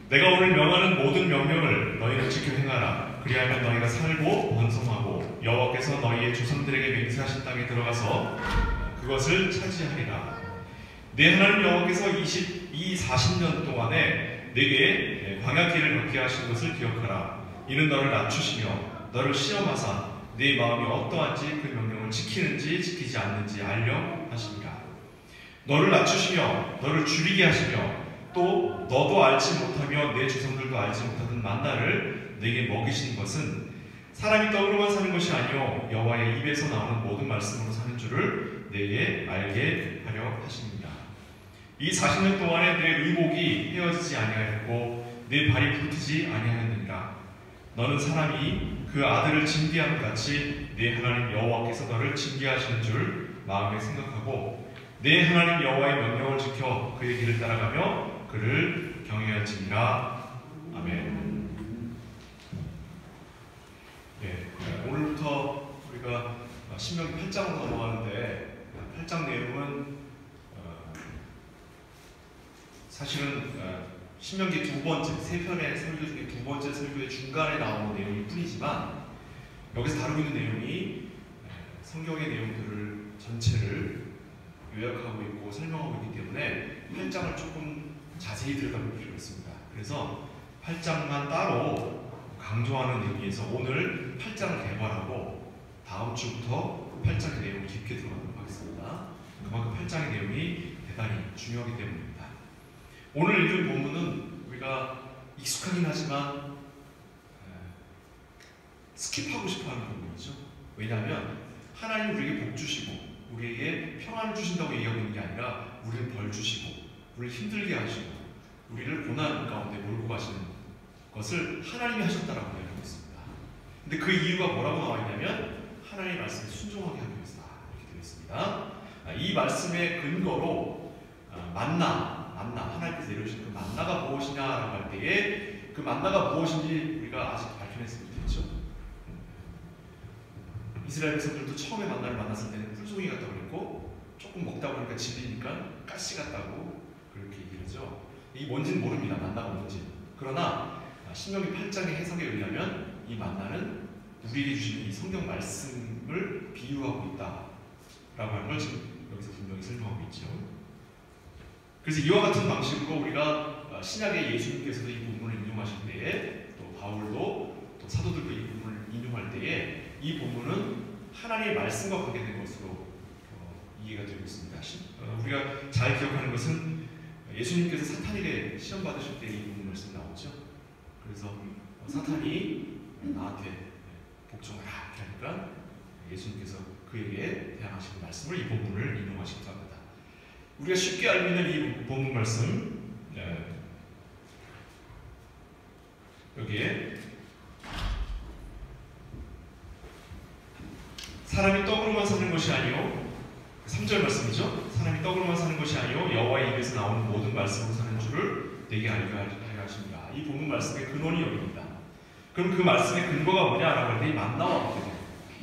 내가 오늘 명하는 모든 명령을 너희는 지켜 행하라. 그리하면 너희가 살고 번성하고 여호와께서 너희의 조상들에게 맹세하신 땅에 들어가서 그것을 차지하리라. 내 하나님 여호와께서 40년 동안에 내게 광야길을 걷게 하신 것을 기억하라. 이는 너를 낮추시며 너를 시험하사 네 마음이 어떠한지 그 명령을 지키는지 지키지 않는지 알려 하시니라. 너를 낮추시며 너를 줄이게 하시며 또 너도 알지 못하며 내 조상들도 알지 못하던 만나를 내게 먹이신 것은 사람이 떡으로만 사는 것이 아니요 여호와의 입에서 나오는 모든 말씀으로 사는 줄을 내게 알게 하려 하십니다. 이 40년 동안에 내 의복이 헤어지지 아니하였고 내 발이 붉히지 아니하였느니라. 너는 사람이 그 아들을 징계함 같이 내 하나님 여호와께서 너를 징계하시는 줄 마음에 생각하고 내 하나님 여호와의 명령을 지켜 그의 길을 따라가며 그를 경외할지니라. 아멘. 네, 오늘부터 우리가 신명기 8장으로 넘어가는데 8장 내용은 사실은 신명기 두 번째, 세 편의 설교 중에 두 번째 설교의 중간에 나오는 내용일 뿐이지만 여기서 다루고 있는 내용이 성경의 내용들을 전체를 요약하고 있고 설명하고 있기 때문에 8장을 조금 자세히 들여다볼 필요가 있습니다. 그래서 8장만 따로 강조하는 의미에서 오늘 8장을 개발하고 다음 주부터 8장의 내용을 깊게 들어가도록 하겠습니다. 그만큼 8장의 내용이 대단히 중요하기 때문입니다. 오늘 읽은 본문은 우리가 익숙하긴 하지만 스킵하고 싶어하는 부분이죠. 왜냐하면 하나님 우리에게 복 주시고 우리에게 평안을 주신다고 얘기하고 있는 게 아니라 우리를 벌 주시고 우리를 힘들게 하시고 우리를 고난 가운데 몰고 가시는 것을 하나님이 하셨다라고 이야기하고 있습니다. 근데 그 이유가 뭐라고 나와 있냐면 하나님의 말씀에 순종하게 하기 위해서다 이렇게 되어 있습니다. 이 말씀의 근거로 하나님께서 내려주신 그 만나가 무엇이냐라고 할 때에 그 만나가 무엇인지 우리가 아직 밝혀내지 못했죠. 이스라엘 백성들도 처음에 만나를 만났을 때는 풀송이 같다고 그랬고 조금 먹다 보니까 질리니까 가시 같다고 그렇게 얘기를 하죠. 이 뭔지는 모릅니다. 만나가 뭔지. 그러나 신명기 8장의 해석에 의하면 이 만나는 우리에게 주시는 이 성경 말씀을 비유하고 있다라고 하는 걸 지금 여기서 분명히 설명하고 있죠. 그래서 이와 같은 방식으로 우리가 신약의 예수님께서도 이 본문을 인용하실 때에 또 바울도 또 사도들도 이 본문을 인용할 때에 이 본문은 하나님의 말씀과 관계된 것으로 이해가 되고 있습니다. 우리가 잘 기억하는 것은 예수님께서 사탄에게 시험 받으실 때 이 본문 말씀이 나오죠. 그래서 사탄이 나한테 복종하라 하니까 예수님께서 그에게 대항하시는 말씀을 이 본문을 인용하시기도 합니다. 우리가 쉽게 알고 있는 이 본문 말씀 여기에 사람이 떡으로만 사는 것이 아니요 3절 말씀이죠. 사람이 떡으로만 사는 것이 아니요 여호와의 입에서 나오는 모든 말씀으로 사는 줄을 내게 알게 하려 하십니다. 이 본문 말씀의 근원이 여기입니다. 그럼 그 말씀의 근거가 뭐냐라고 할 때 이 만나와 관계된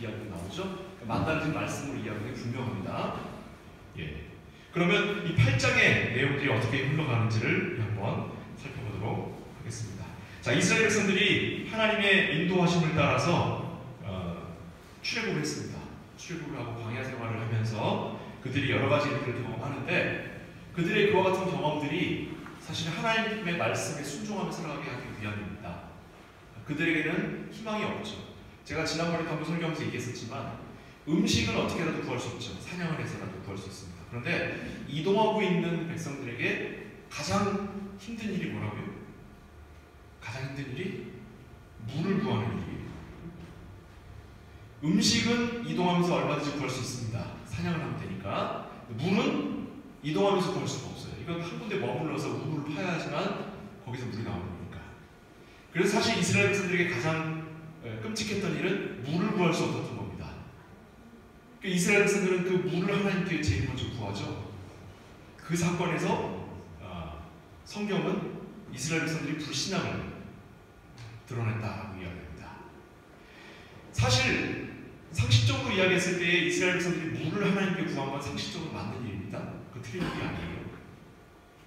이야기가 나오죠. 만나는 말씀으로 이야기가 분명합니다. 예. 그러면 이 8장의 내용들이 어떻게 흘러가는지를 한번 살펴보도록 하겠습니다. 자, 이스라엘 백성들이 하나님의 인도하심을 따라서 출애굽을 했습니다. 출애굽을 하고 광야 생활을 하면서 그들이 여러 가지 일들을 경험하는데 그들의 그와 같은 경험들이 사실 하나님의 말씀에 순종하며 살아가게 하기 위함입니다. 그들에게는 희망이 없죠. 제가 지난번에 한번 설교하면서 얘기했었지만 음식은 어떻게라도 구할 수 있죠. 사냥을 해서라도 구할 수 있습니다. 그런데 이동하고 있는 백성들에게 가장 힘든 일이 뭐라고요? 가장 힘든 일이 물을 구하는 일이에요. 음식은 이동하면서 얼마든지 구할 수 있습니다. 사냥을 하면 되니까. 물은 이동하면서 구할 수가 없어요. 이건 한 군데 머물러서 우물을 파야 하지만 거기서 물이 나오는 거니까. 그래서 사실 이스라엘 백성들에게 가장 끔찍했던 일은 물을 구할 수 없었던 겁니다. 이스라엘 백성들은 그 물을 하나님께 제일 먼저 구하죠. 그 사건에서 성경은 이스라엘 백성들이 불신앙을 드러냈다라고 이야기합니다. 사실 상식적으로 이야기했을 때 이스라엘 백성들이 물을 하나님께 구한 건 상식적으로 맞는 일입니다. 그 틀린 일이 아니에요.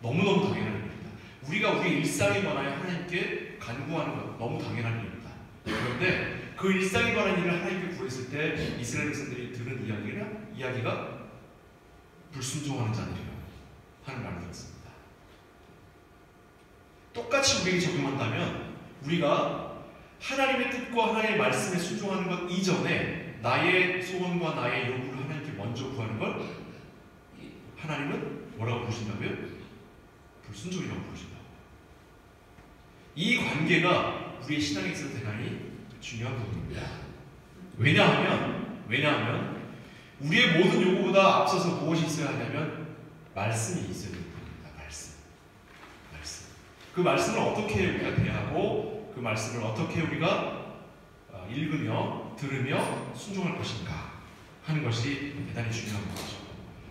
너무너무 당연한 일입니다. 우리가 우리 일상에 관하여 하나님께 간구하는 것 너무 당연한 일입니다. 그런데 그 일상에 관한 일을 하나님께 구했을 때 이스라엘 백성들이 들은 이야기가 불순종하는 자들이라 하는 말을 들었습니다. 똑같이 우리에게 적용한다면 우리가 하나님의 뜻과 하나님의 말씀에 순종하는 것 이전에 나의 소원과 나의 요구를 하나님께 먼저 구하는 걸 하나님은 뭐라고 부르신다고요? 불순종이라고 부르신다고. 이 관계가 우리의 신앙에 있어서 대단히 중요한 부분입니다. 왜냐하면 우리의 모든 요구보다 앞서서 무엇이 있어야 하냐면 말씀이 있어야 됩니다. 말씀. 그 말씀을 어떻게 우리가 대하고 그 말씀을 어떻게 우리가 읽으며 들으며 순종할 것인가 하는 것이 대단히 중요한 거죠.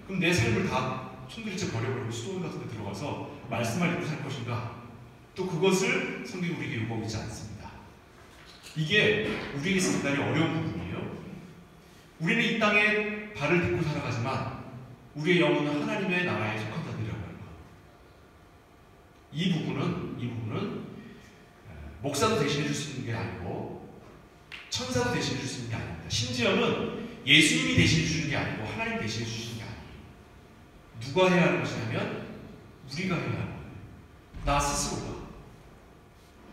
그럼 내 삶을 다 손들이째 버려버리고 수도원 같은 데 들어가서 말씀만 읽고 살 것인가? 또 그것을 성경이 우리에게 요구하지 않습니다. 이게 우리에게 있어서 대단히 어려운 부분이에요. 우리는 이 땅에 발을 딛고 살아가지만 우리의 영혼은 하나님의 나라에 속한 자들이라고 하는 것. 이 부분은 목사도 대신해 줄 수 있는 게 아니고 천사도 대신해 줄 수 있는 게 아닙니다. 심지어는 예수님이 대신해 주는 게 아니고 하나님 대신해 주시는 게 아니에요. 누가 해야 하는 것이냐면 우리가 해야 하는 거예요.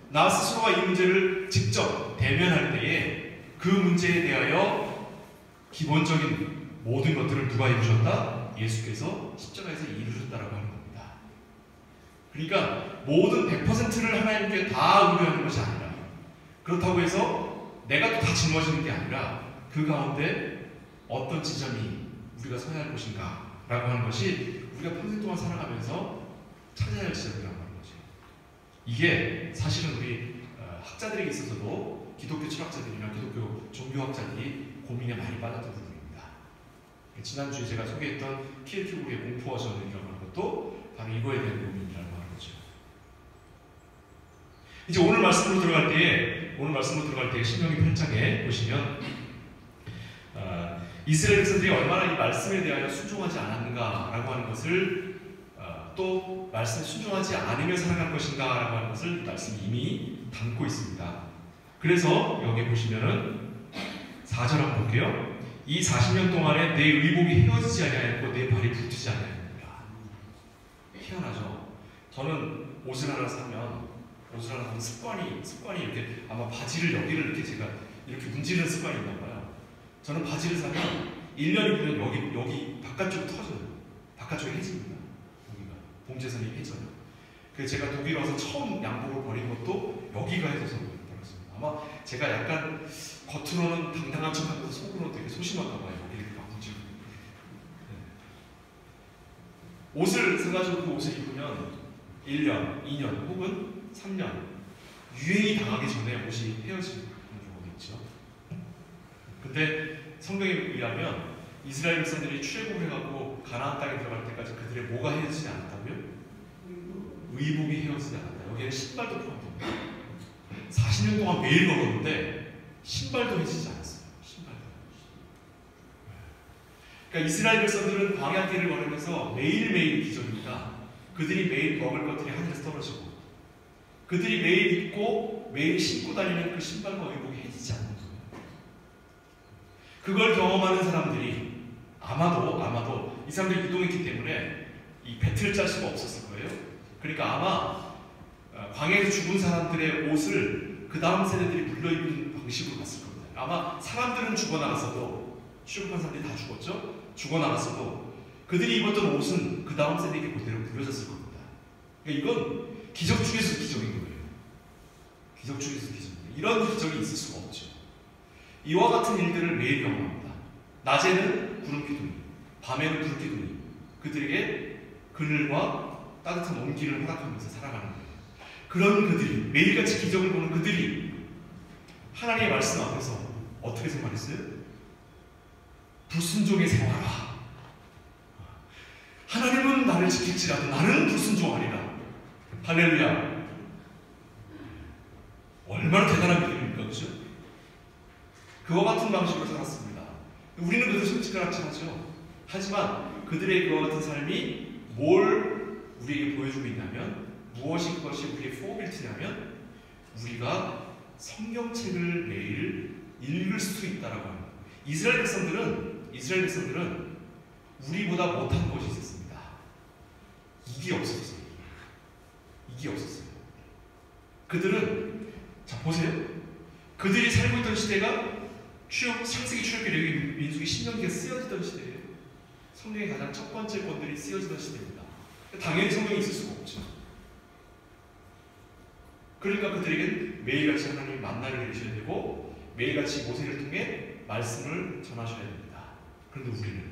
나 스스로가 이 문제를 직접 대면할 때에 그 문제에 대하여 기본적인 모든 것들을 누가 이루셨다? 예수께서 십자가에서 이루셨다라고 하는 겁니다. 그러니까 모든 100%를 하나님께 다 의뢰하는 것이 아니라 그렇다고 해서 내가 또 다 짊어지는 게 아니라 그 가운데 어떤 지점이 우리가 서야 할 것인가 라고 하는 것이 우리가 평생 동안 살아가면서 찾아야 할 지점이라고 하는 거죠. 이게 사실은 우리 학자들에게 있어서도 기독교 철학자들이나 기독교 종교학자들이 고민에 많이 빠졌던 부분입니다. 지난주에 제가 소개했던 키엘케고르의 공포와 전쟁이라고 하는 것도 바로 이거에 대한 고민이라고 하는 거죠. 이제 오늘 말씀으로 들어갈 때에 신명기 8장에 보시면 이스라엘 백성들이 얼마나 이 말씀에 대하여 순종하지 않았는가라고 하는 것을 또 말씀에 순종하지 않으며 살아갈 것인가라고 하는 것을 이 말씀이 이미 담고 있습니다. 그래서 여기 보시면은 4절 한번 볼게요. 이 40년 동안에 내 의복이 헤어지지 아니하였고 내 발이 붓지 아니하였느니라. 희한하죠. 저는 옷을 하나 사면 습관이 이렇게 아마 바지를 여기를 이렇게 제가 이렇게 문지르는 습관이 있나 봐요. 저는 바지를 사면 1년이 되면 여기 바깥쪽이 터져요. 바깥쪽이 해집니다. 여기가 봉제선이 해져요. 그래서 제가 독일 와서 처음 양복을 버린 것도 여기가 해져서 버렸습니다. 아마 제가 약간 겉으로는 당당한 척하면서 속으로는 되게 소심한가 봐요. 이렇게 막 문지르고. 네. 옷을 사가지고 그 옷을 입으면 1년, 2년 혹은 3년 유행이 당하기 전에 옷이 헤어지는 경우가 있죠. 근데 성경에 의하면 이스라엘 백성들이 출애굽을 해갖고 가나안 땅에 들어갈 때까지 그들의 뭐가 헤어지지 않았다고요? 의복이 헤어지지 않았다. 여기에는 신발도 포함됩니다. 40년 동안 매일 걸었는데 신발도 헤어지지 않았어요. 신발도. 그러니까 이스라엘 백성들은 광야길을 걸으면서 매일매일 기적입니다. 그들이 매일 먹을 것들이 하늘에서 떨어지고 그들이 매일 입고 매일 신고 다니는 그 신발과 의복이 헤어지지 않는 거예요. 그걸 경험하는 사람들이 아마도 이 사람들이 이동했기 때문에 이 배틀을 짤 수가 없었을 거예요. 그러니까 아마 광야에서 죽은 사람들의 옷을 그 다음 세대들이 물려입는 방식으로 갔을 겁니다. 아마 사람들은 죽어나갔어도 출애굽한 사람들이 다 죽었죠. 죽어나갔어도 그들이 입었던 옷은 그 다음 세대에게 그대로 물려졌을 겁니다. 그러니까 이건 기적 중에서 기적인 거예요. 기적 중에서 기적입니다. 이런 기적이 있을 수가 없죠. 이와 같은 일들을 매일 경험합니다. 낮에는 구름 기둥이, 밤에는 불 기둥이 그들에게 그늘과 따뜻한 온기를 허락하면서 살아가는 거예요. 그런 그들이 매일같이 기적을 보는 그들이 하나님의 말씀 앞에서 어떻게 생활했어요? 불순종의 생활아. 하나님은 나를 지킬지라도 나는 불순종하리라. 할렐루야. 얼마나 대단한 믿음입니까? 그죠? 그와 같은 방식으로 살았습니다. 우리는 그들 솔직하지 하죠. 하지만 그들의 그와 같은 삶이 뭘 우리에게 보여주고 있냐면 무엇이 그것이 우리의 포빌트냐면 우리가 성경책을 매일 읽을 수 있다라고 합니다. 이스라엘 백성들은 우리보다 못한 것이 있었습니다. 이게 없었어요. 이게 없었어요. 그들은 자 보세요. 그들이 살고 있던 시대가 창세기, 출애굽기, 레위기, 민수기, 신명기가 쓰여지던 시대예요. 성경의 가장 첫 번째 권들이 쓰여지던 시대입니다. 당연히 성경이 있을 수가 없죠. 그러니까 그들에겐 매일같이 하나님 만나를 내리셔야 되고 매일같이 모세를 통해 말씀을 전하셔야 됩니다. 그런데 우리는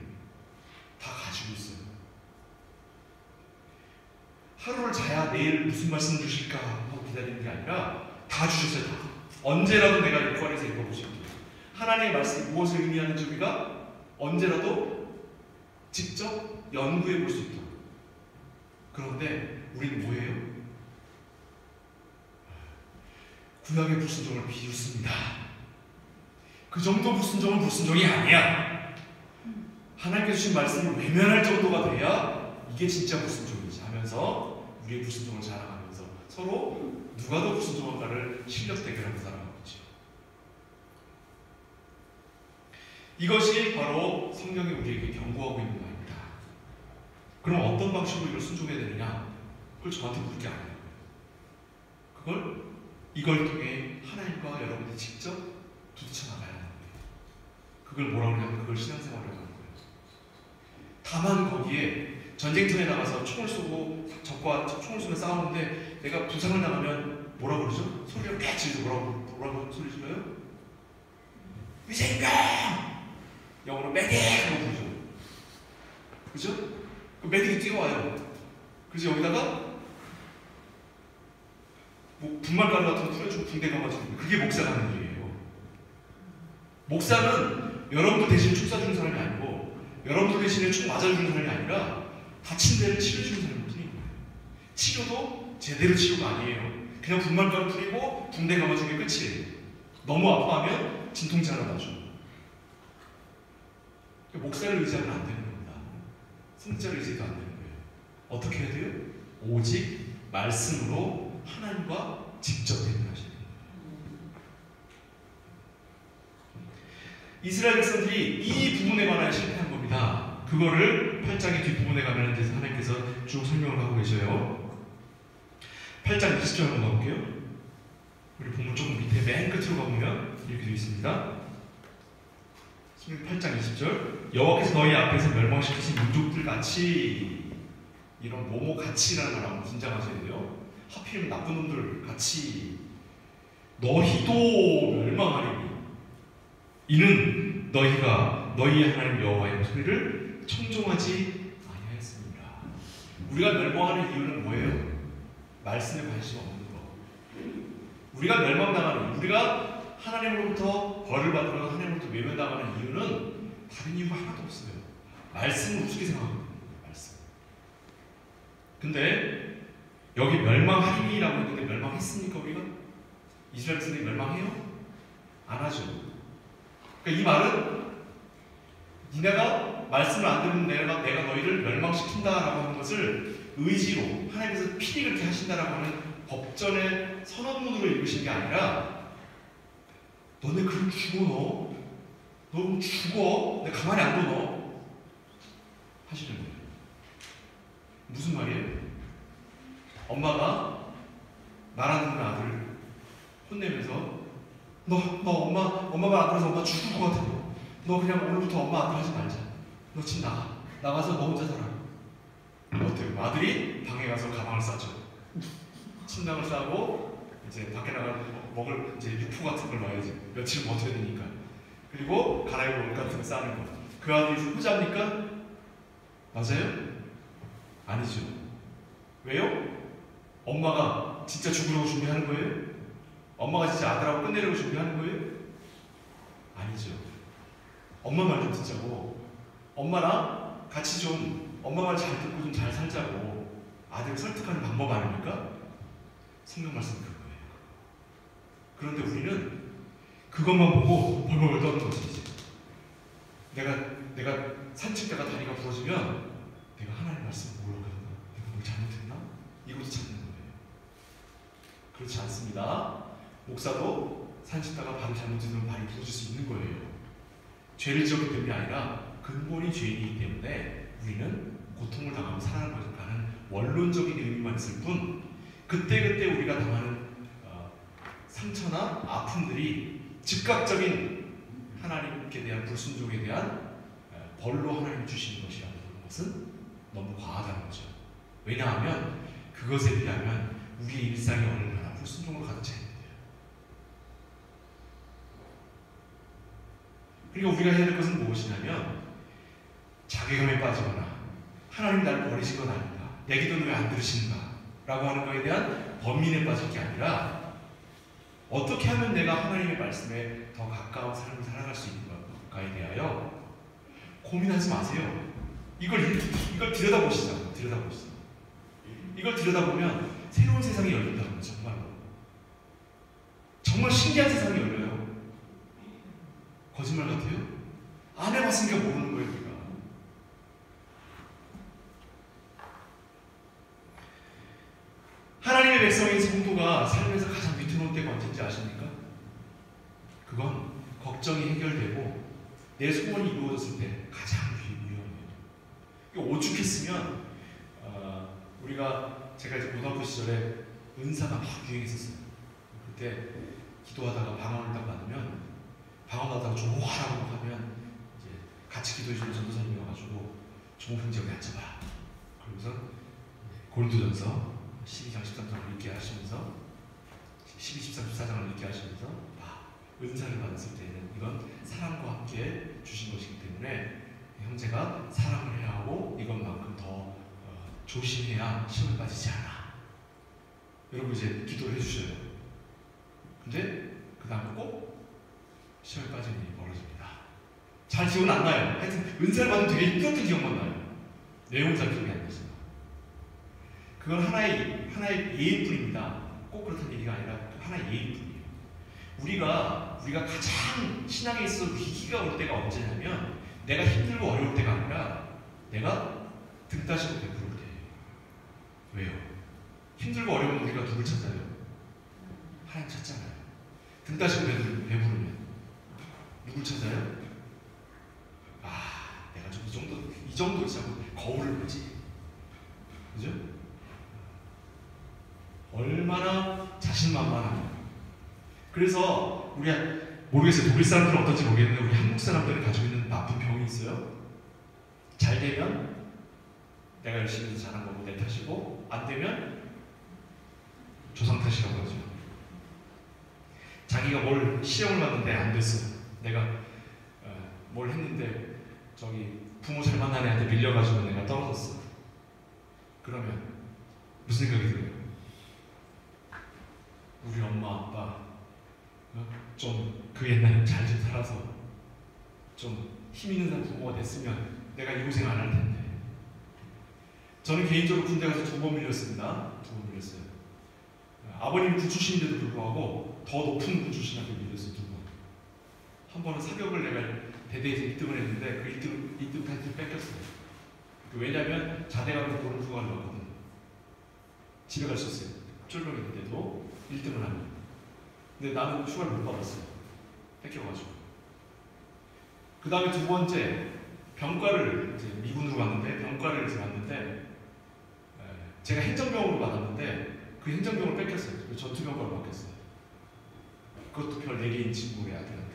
다 가지고 있어요. 하루를 자야 내일 무슨 말씀 주실까 하고 기다리는 게 아니라 다 주셨어요. 다. 언제라도 내가 읽어서 읽어보실게요. 하나님의 말씀이 무엇을 의미하는지 우리가 언제라도 직접 연구해 볼 수 있도록. 그런데 우리는 뭐예요? 구약의 불순종을 비웃습니다. 그 정도 불순종은 불순종이 아니야. 하나님께서 주신 말씀을 외면할 정도가 돼야 이게 진짜 불순종이지 하면서 우리의 불순종을 자랑하면서 서로 누가 더 불순종할까를 실력 대결하면서 살아가고 있죠. 이것이 바로 성경이 우리에게 경고하고 있는 말입니다. 그럼 어떤 방식으로 이걸 순종해야 되느냐? 그걸 저한테 묻을 게 아니에요. 이걸 통해 하나님과 여러분이 직접 부딪혀 나가야 하는 거예요. 그걸 뭐라고 하냐면 그걸 신앙생활이라고 하는 거예요. 다만 거기에 전쟁터에 나가서 총을 쏘고 적과 총을 쏘며 싸우는데 내가 부상을 당하면 뭐라고 그러죠? 소리를 꽤 지르죠. 뭐라고 소리 질러요? 위생병! 영어로 메딕! 하고 부르죠. 그죠? 그 메딕이 뛰어와요. 그래서 여기다가 뭐 분말가루 같은 거 뿌려주고 붕대 감아주는 그게 목사가 하는 일이에요. 목사는 여러분들 대신 총 쏴주는 사람이 아니고 여러분들 대신에 총 맞아주는 사람이 아니라 다친 데를 치료해주는 사람일 뿐이에요. 치료도 제대로 치료가 아니에요. 그냥 분말가루 뿌리고 붕대 감아주는 게 끝이에요. 너무 아파하면 진통제 하나 놔줘. 목사를 의지하면 안 되는 겁니다. 승자를 의지해도 안 되는 거예요. 어떻게 해야 돼요? 오직 말씀으로 하나님과 직접 대면하셔야 됩니다. 이스라엘 백성들이 이 부분에 관하여 실패한 겁니다. 그거를 8장의 뒷부분에 가면 이제 하나님께서 쭉 설명을 하고 계셔요. 8장 20절 한번 가볼게요. 우리 본문 조금 밑에 맨 끝으로 가보면 이렇게 되어 있습니다. 8장 20절 여호와께서 너희 앞에서 멸망시키신 민족들 같이 이런 뭐뭐 같이라는 말 한번 긴장하셔야 돼요. 하필이면 나쁜 놈들 같이 너희도 멸망하리니 이는 너희가 너희의 하나님 여호와의 목소리를 청종하지 아니하였습니다. 우리가 멸망하는 이유는 뭐예요? 말씀에 관심 없는 거. 우리가 멸망당하는 우리가 하나님으로부터 벌을 받으러 하나님으로부터 외면당하는 이유는 다른 이유가 하나도 없어요. 말씀을 우습게 생각합니다. 말씀. 근데 여기 멸망하리니라고 했는데 멸망했습니까 우리가? 이스라엘 백성들이 멸망해요? 안 하죠. 그러니까 이 말은 니네가 말씀을 안 듣는 내가 너희를 멸망시킨다라고 하는 것을 의지로 하나님께서 필히 그렇게 하신다라고 하는 법전의 선언문으로 읽으신 게 아니라 너네 그럼 죽어 너 죽어 내가 가만히 안 둬 너 하시는 거예요. 무슨 말이에요? 엄마가 말 안 듣는 아들 혼내면서 너 엄마 말 안 들어서 엄마 죽을 것 같아. 너 그냥 오늘부터 엄마 아들 하지 말자. 너 집 나가서 너 혼자 살아. 어때요? 아들이 방에 가서 가방을 싸죠. 침낭을 싸고 이제 밖에 나가 먹을 이제 육포 같은 걸 넣어야지. 며칠 버텨야 되니까. 그리고 갈아입을 옷 같은 거 싸는 거. 그 아들이 후자입니까? 맞아요? 아니죠. 왜요? 엄마가 진짜 죽으려고 준비하는 거예요? 엄마가 진짜 아들하고 끝내려고 준비하는 거예요? 아니죠. 엄마 말 좀 듣자고 엄마랑 같이 좀 엄마 말 잘 듣고 좀 잘 살자고 아들을 설득하는 방법 아닙니까? 성경 말씀은 그거예요. 그런데 우리는 그것만 보고 벌벌 떠는 거지. 이제. 내가 산책다가 다리가 부러지면 내가 하나님 말씀을 모르겠나? 내가 뭘 잘못했나? 이것도 찾는 거예요. 그렇지 않습니다. 목사도 산 씻다가 발을 잘못 딛으면 발이 부러질 수 있는 거예요. 죄를 지었기 때문이 아니라 근본이 죄이기 때문에 우리는 고통을 당하고 살아가는 원론적인 의미만 있을 뿐 그때그때 우리가 당하는 상처나 아픔들이 즉각적인 하나님께 대한 불순종에 대한 벌로 하나님이 주시는 것이라는 것은 너무 과하다는 거죠. 왜냐하면 그것에 비하면 우리의 일상이 얼마나 불순종으로 가득 차 있는데요. 그러니까 우리가 해야 될 것은 무엇이냐면 자괴감에 빠지거나 하나님 나를 버리신 건 아닌가, 내 기도는 왜 안 들으시는가 라고 하는 것에 대한 번민에 빠질 게 아니라 어떻게 하면 내가 하나님의 말씀에 더 가까운 삶을 살아갈 수 있는가에 대하여 고민하지 마세요. 이걸 들여다보시죠. 이걸 들여다보면 새로운 세상이 열린다는 거예요. 정말 신기한 세상이 열려요. 거짓말 같아요? 안 해봤으니까 모르는 거예요. 우리가. 하나님의 백성인 성도가 삶에서 가장 위태로운 때가 언제인지 아십니까? 그건 걱정이 해결되고 내 소원이 이루어졌을 때 가장 위험해요. 오죽했으면 제가 이제 고등학교 시절에 은사가 막 유행했었어요. 그때 기도하다가 방언을 딱 받으면 방언하다가 조하라고 하면 이제 같이 기도해주는 전도사님이 와가지고 조홍지 여기 앉아봐. 그러면서 고린도전서 12장 13장을 읽게 하시면서 12, 13, 14장을 읽게 하시면서 은사를 받았을 때는 이건 사랑과 함께 주신 것이기 때문에 형제가 사랑을 해야 하고 이것만큼 더 조심해야 시험에 빠지지 않아. 여러분 이제 기도를 해주셔요. 근데 그 다음에 꼭 시험에 빠지는 일이 벌어집니다. 잘 기억은 안 나요. 하여튼 은사를 받으면 되게 힘들었던 기억만 나요. 내용은 잘 기억이 안 나지만 그건 하나의 예일 뿐입니다. 꼭 그렇다는 얘기가 아니라 하나의 예일 뿐이에요. 우리가 가장 신앙에 있어서 위기가 올 때가 언제냐면 내가 힘들고 어려울 때가 아니라 내가 등 따시고 배부를 때예요. 왜요? 힘들고 어려우면 우리가 누굴 찾아요? 하나님 찾잖아요. 등 따시고 배부르면 누굴 찾아요? 내가 좀 이 정도 있자고 거울을 보지. 그죠? 얼마나 자신만만하냐. 그래서 우리가 모르겠어요. 독일 사람들은 어떤지 모르겠는데 우리 한국 사람들이 가지고 있는 나쁜 병이 있어요. 잘 되면 내가 열심히 해서 잘한 거고 내 탓이고 안 되면 조상 탓이라고 하죠. 자기가 뭘 시험을 봤는데 안 됐어. 내가 뭘 했는데 부모 잘 만난 애한테 밀려가지고 내가 떨어졌어. 그러면 무슨 생각이 들어요? 우리 엄마 아빠 좀 그 옛날에 잘 좀 살아서 좀 힘 있는 사람 부모가 됐으면 내가 이 고생 안 할 텐데. 저는 개인적으로 군대 가서 2번 밀렸습니다. 2번 밀렸어요. 아버님이 군 출신인데도 불구하고 더 높은 군 출신한테 밀렸어요. 2번. 한 번은 사격을 내가 대대에서 1등을 했는데 그 1등 타이틀 뺏겼어요. 왜냐면 자대가 보는 휴가를 왔거든. 집에 갈 수 있어요. 쫄병했는데도 1등을 하면. 근데 나는 휴가를 못 받았어요. 뺏겨가지고. 그 다음에 2번째 병과를 이제 미군으로 갔는데 병과를 이제 갔는데 제가 행정병으로 받았는데 그 행정병을 뺏겼어요. 전투병과로 바뀌었어요. 그것도 별 4개인 친구의 아들한테.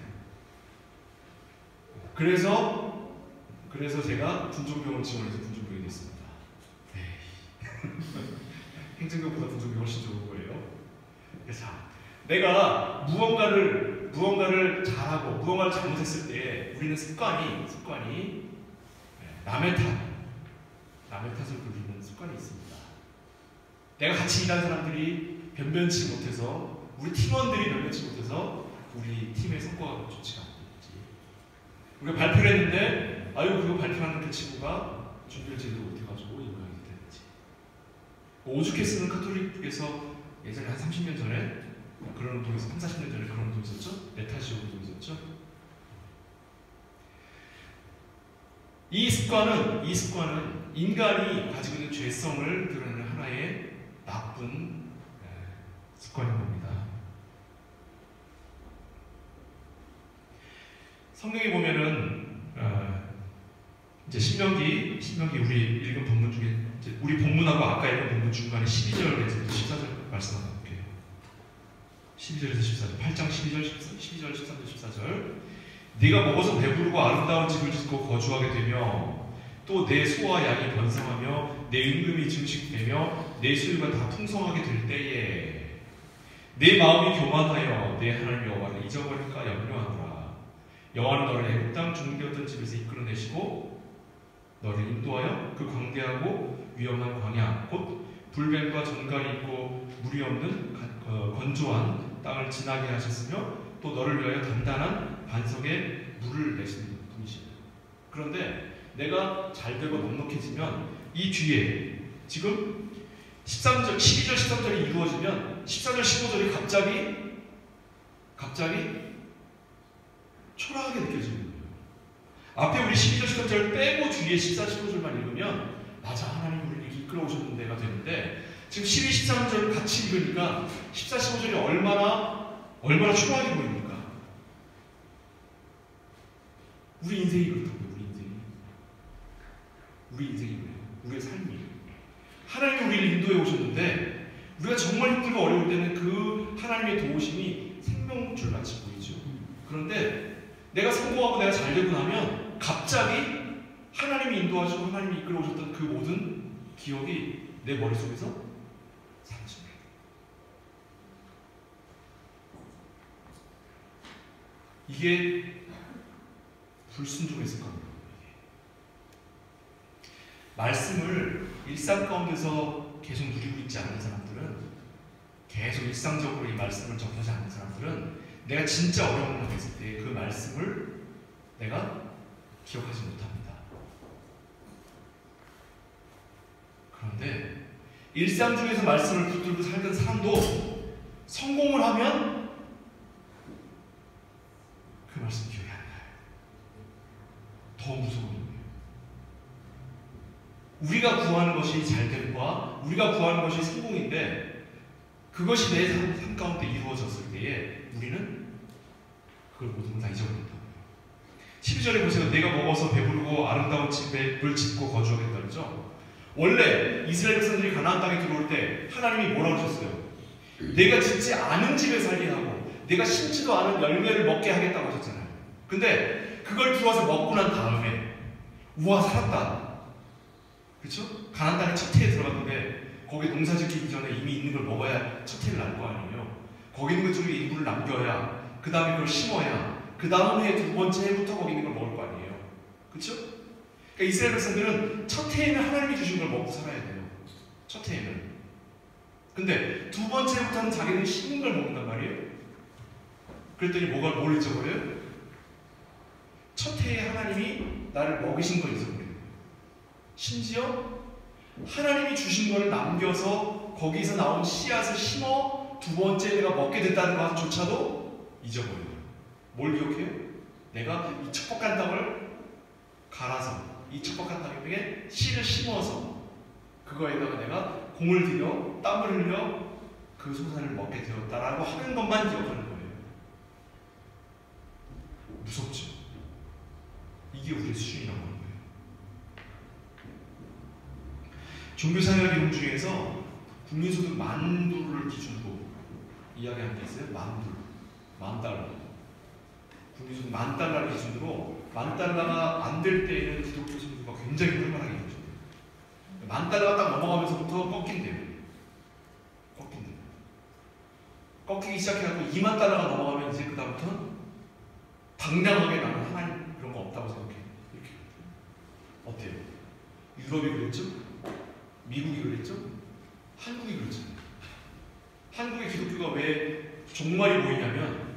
그래서 제가 군종병을 지원해서 군종병이 됐습니다. 행정병보다 군종병이 훨씬 좋은 거예요. 그래서 내가 무언가를 잘하고 무언가를 잘못했을 때 우리는 습관이 남의 탓을 부리는 습관이 있습니다. 내가 같이 일한 사람들이 변변치 못해서 우리 팀원들이 변변치 못해서 우리 팀의 성과가 좋지가 않겠지. 우리가 발표를 했는데 그거 발표하는 그 친구가 준비를 제대로 못해가지고 이 모양이 됐지. 오죽했으면 카톨릭에서 예전에 한 30년 전에 그런 운동에서 30, 40년 전에 그런 운동 있었죠? 메타시오 운동 있었죠? 이 습관은 인간이 가지고 있는 죄성을 드러내는 하나의 나쁜 습관인 겁니다. 성경에 보면은 이제 신명기 우리 읽은 본문 중에 이제 우리 본문하고 아까 읽은 본문 중간에 12절에서 14절 말씀 한번 볼게요. 12절에서 14절, 8장 12절, 13절, 14절. 네가 먹어서 배부르고 아름다운 집을 짓고 거주하게 되며 또 내 소와 양이 번성하며 내 임금이 증식되며 내 소유가 다 풍성하게 될 때에 내 마음이 교만하여 내 하나님 여호와를 잊어버릴까 염려하노라. 여호와는 너를 애굽 땅 종되었던 집에서 이끌어내시고 너를 인도하여 그 광대하고 위험한 광야 곧 불뱀과 전갈이 있고 물이 없는 건조한 땅을 지나게 하셨으며 또 너를 위하여 단단한 반석에 물을 내시는 분이시다. 그런데 내가 잘되고 넉넉해지면 이 뒤에 지금 12절 13절이 이루어지면 14절 15절이 갑자기 초라하게 느껴지는 거예요. 앞에 우리 12절 13절 빼고 뒤에 14, 15절만 읽으면 맞아, 하나님 우리를 이렇게 이끌어오셨는 데가 되는데 지금 12, 13절 같이 읽으니까 14, 15절이 얼마나 초라하게 보입니까? 우리 인생이 그렇다고요. 우리 인생이 그래요. 우리의 삶이. 하나님이 우리를 인도해 오셨는데 우리가 정말 힘들고 어려울 때는 그 하나님의 도우심이 생명줄 같이 보이죠. 그런데 내가 성공하고 내가 잘되고 나면 갑자기 하나님이 인도하시고 하나님이 이끌어 오셨던 그 모든 기억이 내 머릿속에서 사라집니다. 이게 불순종의 습관입니다. 말씀을 일상 가운데서 계속 누리고 있지 않는 사람들은, 계속 일상적으로 이 말씀을 접하지 않는 사람들은 내가 진짜 어려운 상황에 있을 때 그 말씀을 내가 기억하지 못합니다. 그런데 일상 중에서 말씀을 붙들고 살던 사람도 성공을 하면 그 말씀 기억이 안 나요. 더 무서운 거예요. 우리가 구하는 것이 잘됨과 우리가 구하는 것이 성공인데 그것이 내 삶 가운데 이루어졌을 때에 우리는 그걸 모든 걸 다 잊어버린다고요. 12절에 보세요. 내가 먹어서 배부르고 아름다운 집을 짓고 거주하겠다 그러죠. 원래 이스라엘 백성들이 가나안 땅에 들어올 때 하나님이 뭐라고 하셨어요? 내가 짓지 않은 집에 살게 하고 내가 심지도 않은 열매를 먹게 하겠다고 하셨잖아요. 근데 그걸 들어와서 먹고 난 다음에 우와 살았다. 그렇죠? 가나안 땅에 첫 해에 들어갔는데 거기 농사 짓기 이전에 이미 있는 걸 먹어야 첫 해를 날 거 아니에요. 거기 있는 것 중에 일부를 남겨야 그 다음에 그걸 심어야 그 다음 해 두 번째 해부터 거기 있는 걸 먹을 거 아니에요. 그렇죠? 그러니까 이스라엘 백성들은 첫 해에는 하나님이 주신 걸 먹고 살아야 돼요. 첫 해에는. 근데 두 번째 해부터는 자기는 심은 걸 먹는단 말이에요. 그랬더니 뭘 잊어버려요? 첫 해에 하나님이 나를 먹이신 걸 잊어버려요. 심지어 하나님이 주신 것을 남겨서 거기서 나온 씨앗을 심어 두 번째 내가 먹게 됐다는 것조차도 잊어버려요. 뭘 기억해요? 내가 이 척박한 땅을 갈아서 이 척박한 땅에 씨를 심어서 그거에다가 내가 공을 들여 땀을 흘려 그 소산을 먹게 되었다라고 하는 것만 기억하는 거예요. 무섭죠? 이게 우리의 수준이라고 하는 거예요. 종교사역 이론 중에서 국민소득 $10,000를 기준으로 이야기하는 게 있어요. $10,000. 국민소득 $10,000를 기준으로 $10,000가 안 될 때에는 기독교 성도가 굉장히 활발하게 되죠. $10,000가 딱 넘어가면서부터 꺾인대요. 꺾이기 시작해갖고 $20,000가 넘어가면 이제 그다음부터는 당당하게 나는 하나님 그런 거 없다고 생각해. 이렇게. 어때요? 유럽이 그랬죠? 미국이 그랬죠? 한국이 그렇잖아요. 한국의 기독교가 왜 종말이 보이냐면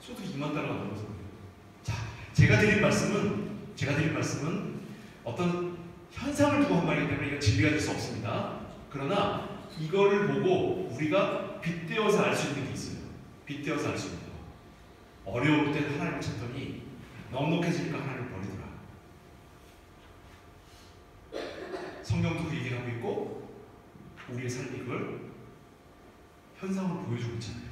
소득이 $20,000가 넘어서 그래요. 자, 제가 드린 말씀은 어떤 현상을 두고 한 말이기 때문에 이건 진리가 될 수 없습니다. 그러나 이거를 보고 우리가 빗대어서 알 수 있는 게 있어요. 빗대어서 알 수 있는 거. 어려울 때 하나님을 찾더니 넉넉해지니까 하나님을 버리더라. 성경도 그 얘기를 하고 있고 우리의 삶이 그걸 현상으로 보여주고 있잖아요.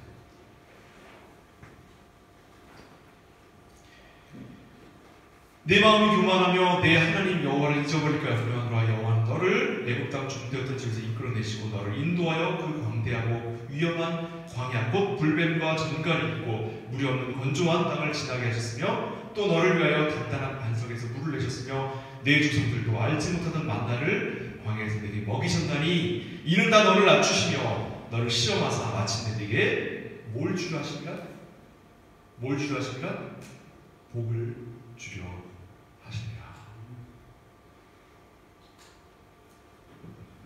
내 마음이 교만하며 내 하나님 여호와를 잊어버릴까 두려워하노라. 여호와는 너를 애굽 땅 종되었던 집에서 이끌어내시고 너를 인도하여 그 광대하고 위험한 광야 곧 불뱀과 전갈이 있고 물이 없는 건조한 땅을 지나게 하셨으며 또 너를 위하여 단단한 반석에서 물을 내셨으며 내 조상들도 알지 못하던 만나를 광야에서 내게 먹이셨나니 이는 다 너를 낮추시며 너를 시험하사 마침내 내게 뭘 주려 하십니까? 뭘 주려 하십니까? 복을 주려 하십니다.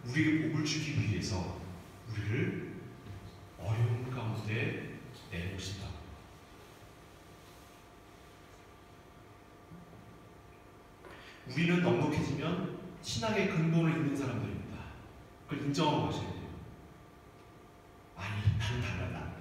우리에게 복을 주기 위해서 우리를 어려운 가운데 내놓으신다. 우리는 넉넉해지면 신앙의 근본을 잃는 사람들입니다. 그걸 인정하고 가셔야 돼요. 아니, 나는 달라.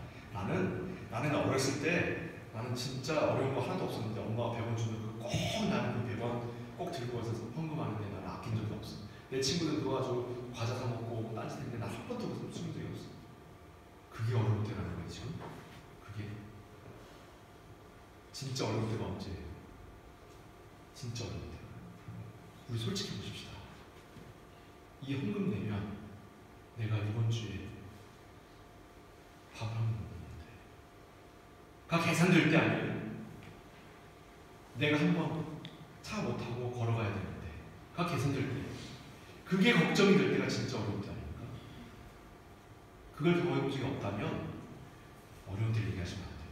나는 어렸을 때 나는 진짜 어려운 거 하나도 없었는데 엄마가 100원 주면 꼭 나는 그 100원 꼭 들고 와서 헌금하는데 나는 아낀 적이 없어. 내 친구들 그거 가지고 과자 사 먹고 딴짓 했는데 나 한 번도 그것을 쓴 적이 없어. 그게 어려울 때라는 거예요 지금. 그게 진짜 어려울 때가 언제예요? 진짜 어려울 때. 우리 솔직히 보십시다. 이 헌금 내면 내가 이번 주에 밥 한 번 먹는데 가 계산될 때 아니에요. 내가 한번 차 못 타고 걸어가야 되는데 가 계산될 때 그게 걱정이 될 때가 진짜 어려울 때 아닙니까? 그걸 경험해 본 적이 없다면 어려운 때 얘기하시면 안 돼요.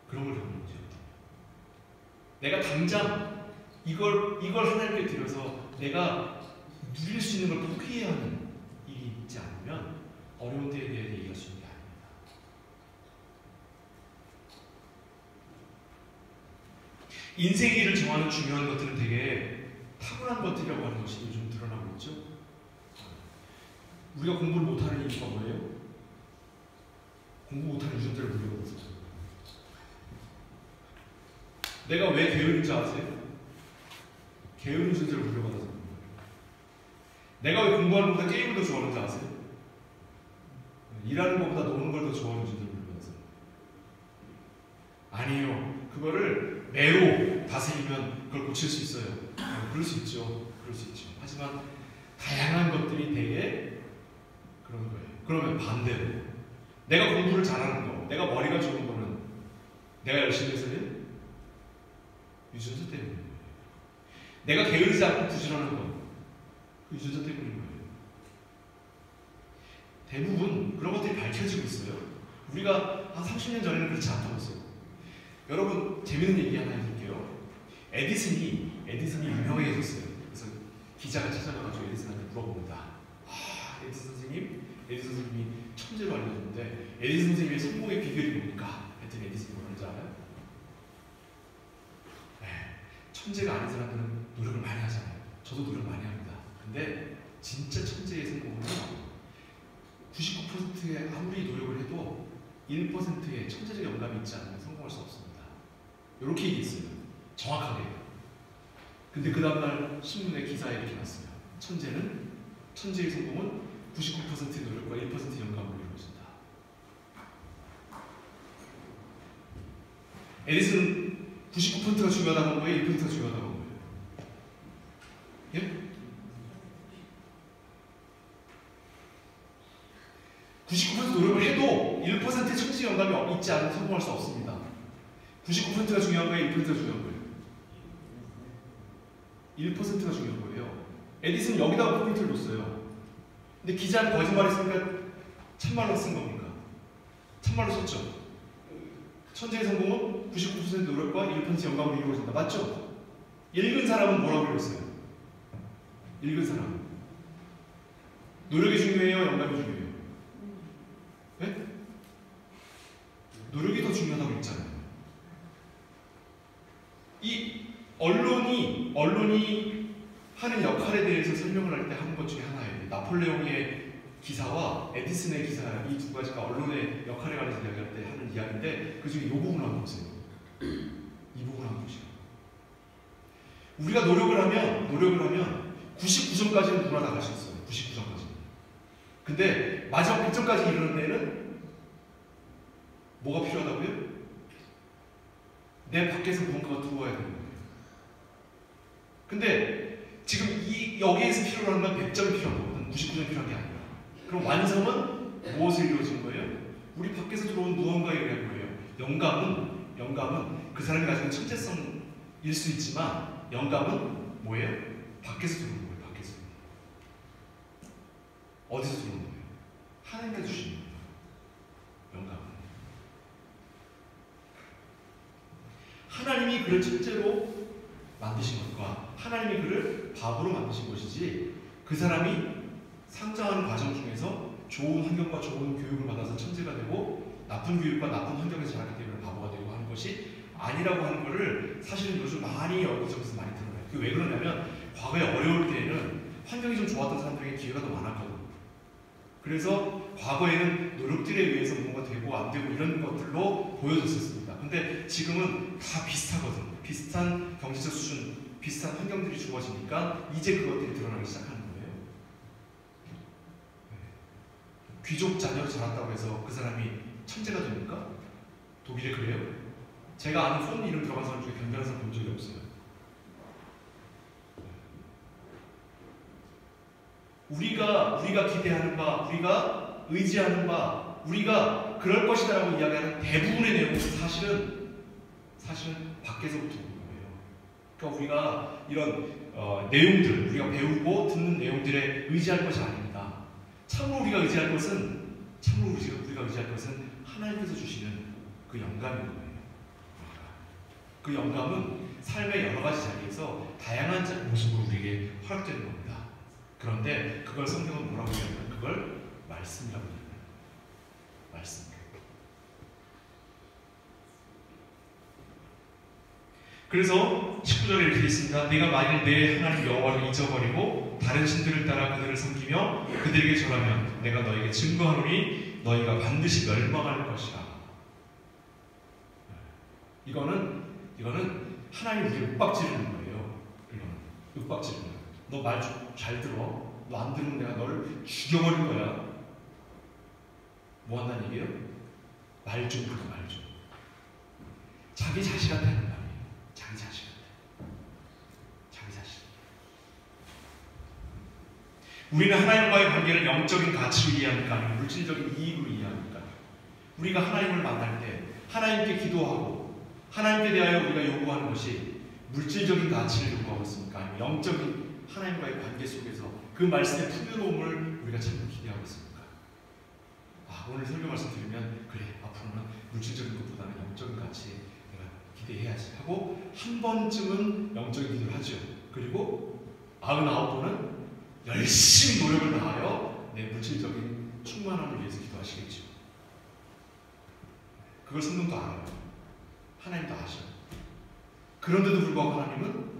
그런 걸 경험해 본 적이 없다면 내가 당장 이걸 하나님께 드려서 내가 누릴 수 있는 걸 포기해야 하는 일이 있지 않으면 어려운 때에 대해 얘기할 수 있는 게 아닙니다. 인생의 길을 정하는 중요한 것들은 되게 타고난 것들이라고 하는 것이 요즘 드러나고 있죠. 우리가 공부를 못하는 이유가 뭐예요? 공부 못하는 유전자를 물려받아서. 내가 왜 게으른지 아세요? 게으른 유전자를 물려받아서. 내가 왜 공부하는 것보다 게임을 더 좋아하는지 아세요? 일하는 것보다 노는 걸 더 좋아하는 유전자를 물려받아서. 아니에요. 그거를 매로 다스리면 그걸 고칠 수 있어요. 그럴 수 있죠. 그럴 수 있죠. 하지만 다양한 것들이 되게 그런 거예요. 그러면 반대로 내가 공부를 잘하는 거, 내가 머리가 좋은 거는 내가 열심히 해서요? 유전자 때문인 거예요. 내가 게으르지 않고 부지런한 거, 그 유전자 때문인 거예요. 대부분 그런 것들이 밝혀지고 있어요. 우리가 한 30년 전에는 그렇지 않다고 했어요. 여러분 재밌는 얘기 하나 해드릴게요. 에디슨이 유명해졌어요. 그래서 기자가 찾아가가지고 에디슨한테 물어봅니다. 에디슨 선생님이 천재로 알려줬는데 에디슨 선생님의 성공의 비결이 뭡니까? 했더니 에디슨이 뭐라는지 알아요? 네, 천재가 아닌 사람들은 노력을 많이 하잖아요. 저도 노력 많이 합니다. 근데 진짜 천재의 성공은 99%의 아무리 노력을 해도 1%의 천재적 영감이 있지 않으면 성공할 수 없습니다. 이렇게 얘기했어요. 정확하게. 근데 그 다음날 신문에 기사에 이렇게 났어요. 천재의 성공은 99%의 노력과 1%의 영감으로 이루어진다. 에디슨은 99%가 중요하다고 한 거예요? 1%가 중요하다고 한 거예요? 예? 99% 노력을 해도 1%의 천재 영감이 있지 않으면 성공할 수 없습니다. 99%가 중요한 거예요? 1%가 중요한 거예요? 1%가 중요한 거예요. 에디슨은 여기다가 포인트를 뒀어요. 근데 기자는 거짓말했으니까 참말로 쓴 겁니까? 참말로 썼죠. 천재의 성공은 99% 노력과 1% 영감으로 이루어진다. 맞죠? 읽은 사람은 뭐라고 읽었어요? 읽은 사람은 노력이 중요해요? 영감이 중요해요? 네? 노력이 더 중요하다고 했잖아요. 이 언론이 하는 역할에 대해서 설명을 할 때 하는 것 중에 하나예요. 나폴레옹의 기사와 에디슨의 기사 이 두 가지가 언론의 역할에 관해서 이야기할 때 하는 이야기인데 그 중에 이 부분을 한번 보세요. 이 부분을 한번 보시죠. 우리가 노력을 하면 99점까지는 돌아나갈 수 있어요. 99점까지는. 근데 마지막 100점까지 이르는 데는 뭐가 필요하다고요? 내 밖에서 무언가가 들어와야 되는 거예요. 근데 지금 여기에서 필요로 하는 건 100점이 필요한 거거든. 99점이 필요한 게 아니라. 그럼 완성은 무엇을 이루어진 거예요? 우리 밖에서 들어온 무언가에 의한 거예요. 영감은 그 사람이 가지고 천재성일 수 있지만 영감은 뭐예요? 밖에서 들어오는 거예요. 밖에서. 어디서 들어오는 거예요? 하나님께서 주시는 거예요. 영감은. 하나님이 그를 천재로 만드신 것과 하나님이 그를 바보로 만드신 것이지 그 사람이 성장하는 과정 중에서 좋은 환경과 좋은 교육을 받아서 천재가 되고 나쁜 교육과 나쁜 환경에서 자랐기 때문에 바보가 되고 하는 것이 아니라고 하는 것을 사실은 요즘 많이 여기저기서 많이 드러나요. 그게 왜 그러냐면 과거에 어려울 때에는 환경이 좀 좋았던 사람들에게 기회가 더 많았거든요. 그래서 과거에는 노력들에 의해서 뭔가 되고 안 되고 이런 것들로 보여졌었습니다. 근데 지금은 다 비슷하거든요. 비슷한 경제적 수준, 비슷한 환경들이 주어지니까 이제 그것들이 드러나기 시작하는 거예요. 귀족 자녀로 자랐다고 해서 그 사람이 천재가 됩니까? 독일에 그래요? 제가 아는 폰 이름 들어간 사람 중에 변변한 사람 본 적이 없어요. 우리가 기대하는 바, 우리가 의지하는 바, 우리가 그럴 것이다라고 이야기하는 대부분의 내용은 사실은 밖에서부터 오는 거예요. 그러니까 우리가 이런 내용들, 우리가 배우고 듣는 내용들에 의지할 것이 아닙니다. 참으로 우리가 의지할 것은 하나님께서 주시는 그 영감인 거예요. 그 영감은 삶의 여러 가지 자리에서 다양한 모습으로 우리에게 허락되는 겁니다. 그런데 그걸 성경은 뭐라고 얘기하냐면 그걸 말씀이라고 얘기해요. 말씀. 그래서 19절에 이렇게 있습니다. 내가 만일 내 하나님 여호와를 잊어버리고 다른 신들을 따라 그들을 섬기며 그들에게 절하면 내가 너에게 증거하노니 너희가 반드시 멸망할 것이라. 이거는 하나님 우리를 윽박지르는 거예요. 이거는 윽박지르는 거예요. 너 말 잘 들어. 너 안 들으면 내가 너를 죽여버릴 거야. 뭐 한다는 얘기예요? 말 좀 들어, 말 좀. 자기 자식한테 하는 말이에요. 자기 자식한테. 자기 자식. 우리는 하나님과의 관계를 영적인 가치로 이해합니까? 아니면 물질적인 이익으로 이해합니까? 우리가 하나님을 만날 때 하나님께 기도하고 하나님께 대하여 우리가 요구하는 것이 물질적인 가치를 요구하고 있습니까? 아니면 영적인 하나님과의 관계 속에서 그 말씀의 풍요로움을 우리가 참 기대하고 있습니까? 오늘 설교 말씀 드리면 그래, 앞으로는 물질적인 것보다는 영적인 가치에 내가 기대해야지 하고 한 번쯤은 영적인 기도를 하죠. 그리고 99번은 열심히 노력을 다하여 내 물질적인 충만함을 위해서 기도하시겠죠. 그걸 성경도 알아요. 하나님도 아셔요. 그런데도 불구하고 하나님은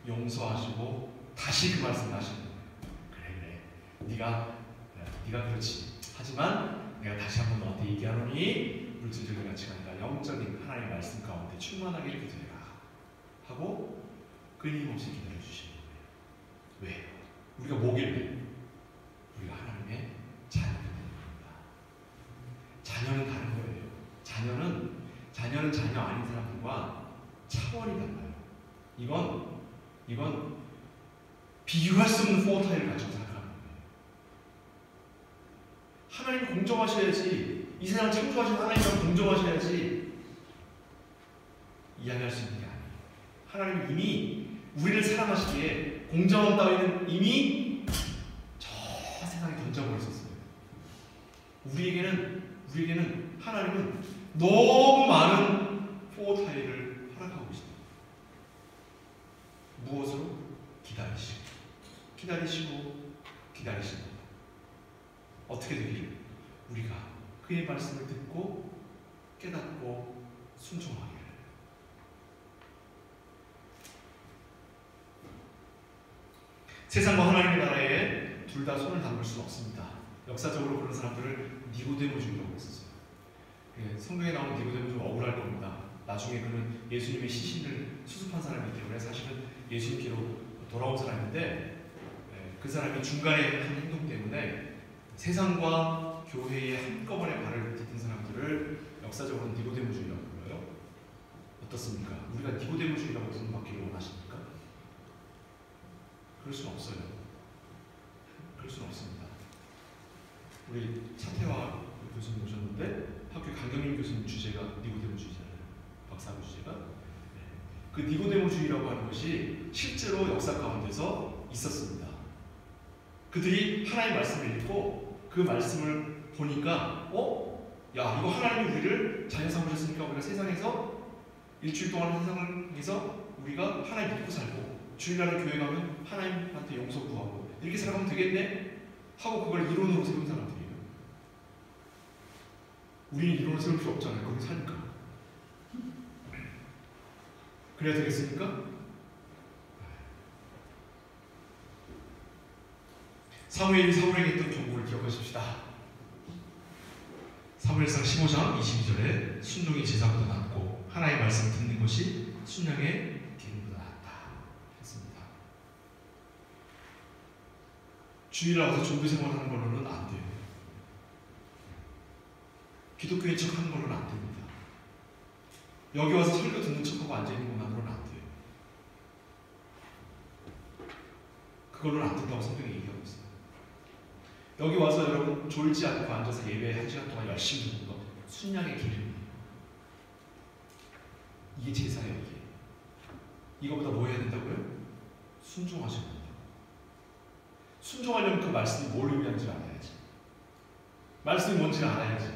용서하시고 다시 그 말씀을 하시는 거예요. 그래, 네가 그렇지. 하지만 내가 다시 한번 너한테 얘기하노니 물질적인 가치가 아니라 영적인 하나님의 말씀 가운데 충만하기를 기도해라 하고 끊임없이 기도해 주시는 거예요. 왜? 우리가 뭐길래? 우리가 하나님의 자녀가 되는 겁니다. 자녀는 다른 거예요. 자녀는 자녀 아닌 사람들과 차원이 달라요. 이건 비교할 수 없는 포어타일을 가지고 살아가는 거예요. 하나님 공정하셔야지, 이 세상을 창조하신 하나님과 공정하셔야지 이야기할 수 있는 게 아니에요. 하나님은 이미 우리를 사랑하시기에 공정함 따위는 이미 저 세상에 던져버렸었어요. 우리에게는 하나님은 너무 많은 포어타일을 허락하고 계십니다. 무엇으로? 기다리시고 어떻게 되기를? 우리가 그의 말씀을 듣고 깨닫고 순종하기를. 세상과 하나님의 나라에 둘 다 손을 담을 수는 없습니다. 역사적으로 그런 사람들을 니고데모주라고 했었어요. 성경에 나오는 니고데모 좀 억울할 겁니다. 나중에 그는 예수님의 시신을 수습한 사람이기 때문에 사실은 예수님께로 돌아온 사람인데 그 사람이 중간에 한 행동 때문에 세상과 교회에 한꺼번에 발을 딛는 사람들을 역사적으로 니고데모주의라고 불러요. 어떻습니까? 우리가 니고데모주의라고 부름받기를 원하십니까? 그럴 수는 없어요. 그럴 수는 없습니다. 우리 차태화 교수님 오셨는데 학교 강경림 교수님 주제가 니고데모주의잖아요. 박사학위 주제가. 그 니고데모주의라고 하는 것이 실제로 역사 가운데서 있었습니다. 그들이 하나님의 말씀을 읽고 그 말씀을 보니까 야, 이거 하나님이 우리를 자녀 삼으셨으니까 우리가 세상에서 일주일 동안 세상에서 우리가 하나님 믿고 살고 주일날에 교회 가면 하나님한테 용서 구하고 이렇게 살아가면 되겠네? 하고 그걸 이론으로 세운 사람들이에요. 우리는 이론을 세울 필요 없잖아요. 거기 사니까. 그래야 되겠습니까? 사무엘이 사울에게 했던 경고를 기억하십시다. 사무엘상 15장 22절에 순종이 제사보다 낫고 하나님의 말씀을 듣는 것이 순양의 기름보다 낫다 했습니다. 주일날 와서 종교 생활하는 걸로는 안 돼요. 기독교인 척하는 걸로는 안 됩니다. 여기 와서 설교 듣는 척하고 앉아있는 것만으로는 안 돼요. 그걸로는 안 된다고 성경이 얘기하고 있어요. 여기 와서 여러분 졸지 않고 앉아서 예배 1시간 동안 열심히 듣는 것, 순양의 기름이에요. 이게 제사예요. 이게. 이거보다 뭐 해야 된다고요? 순종하셔야 된다. 순종하려면 그 말씀이 뭘 의미하는지 알아야지. 말씀이 뭔지를 알아야지.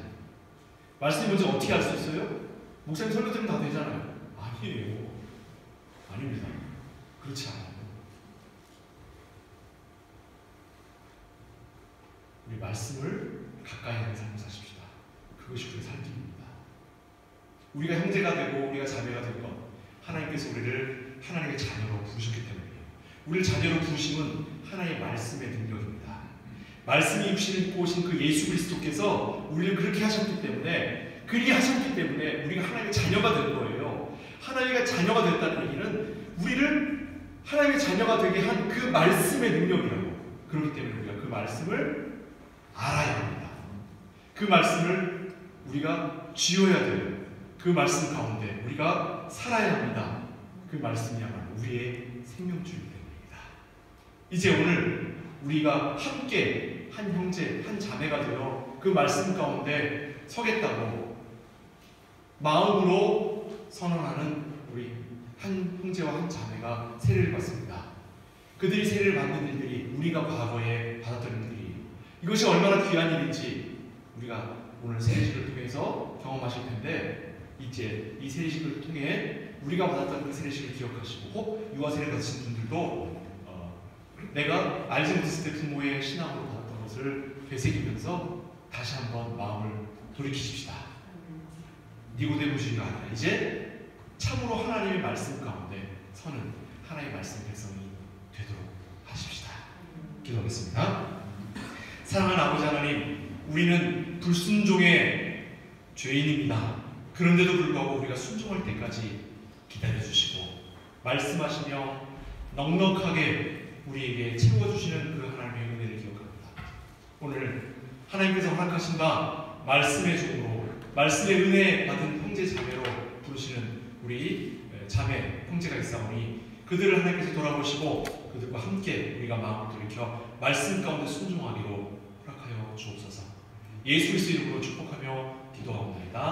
말씀이 뭔지 어떻게 알 수 있어요? 목사님 설교 들으면 다 되잖아요. 아니에요. 아닙니다. 그렇지 않아요. 우리 말씀을 가까이 하는 삶을 사십시다. 그것이 우리의 살 길입니다. 우리가 형제가 되고 우리가 자매가 된 것, 하나님께서 우리를 하나님의 자녀로 부르셨기 때문이에요. 우리를 자녀로 부르심은 하나님의 말씀의 능력입니다. 말씀이 육신을 입고 오신 그 예수 그리스도께서 우리를 그렇게 하셨기 때문에, 그렇게 하셨기 때문에 우리가 하나님의 자녀가 된 거예요. 하나님의 자녀가 됐다는 얘기는 우리를 하나님의 자녀가 되게 한 그 말씀의 능력이라고. 그렇기 때문에 우리가 그 말씀을 알아야 합니다. 그 말씀을 우리가 쥐어야 돼요. 그 말씀 가운데 우리가 살아야 합니다. 그 말씀이야말로 우리의 생명줄이기 때문입니다. 이제 오늘 우리가 함께 한 형제, 한 자매가 되어 그 말씀 가운데 서겠다고 마음으로 선언하는 우리 한 형제와 한 자매가 세례를 받습니다. 그들이 세례를 받는 일들이 우리가 과거에 받았던 일들이 이것이 얼마나 귀한 일인지 우리가 오늘 세례식을 통해서 경험하실 텐데, 이제 이 세례식을 통해 우리가 받았던 그 세례식을 기억하시고 혹 유아 세례 받으신 분들도 내가 알지 못했을 때 부모의 신앙으로 받았던 것을 되새기면서 다시 한번 마음을 돌이키십시다. 니고데모주의가 아니라 이제 참으로 하나님의 말씀 가운데 서는 하나님의 말씀 백성이 되도록 하십시다. 기도하겠습니다. 사랑하는 아버지 하나님, 우리는 불순종의 죄인입니다. 그런데도 불구하고 우리가 순종할 때까지 기다려주시고 말씀하시며 넉넉하게 우리에게 채워주시는 그 하나님의 은혜를 기억합니다. 오늘 하나님께서 허락하신 바 말씀의 종으로, 말씀의 은혜 받은 형제 자매로 부르시는 우리 자매 형제가 있사오니 그들을 하나님께서 돌아보시고 그들과 함께 우리가 마음을 돌이켜 말씀 가운데 순종하기로 허락하여 주옵소서. 예수 그리스도 이름으로 축복하며 기도하옵나이다.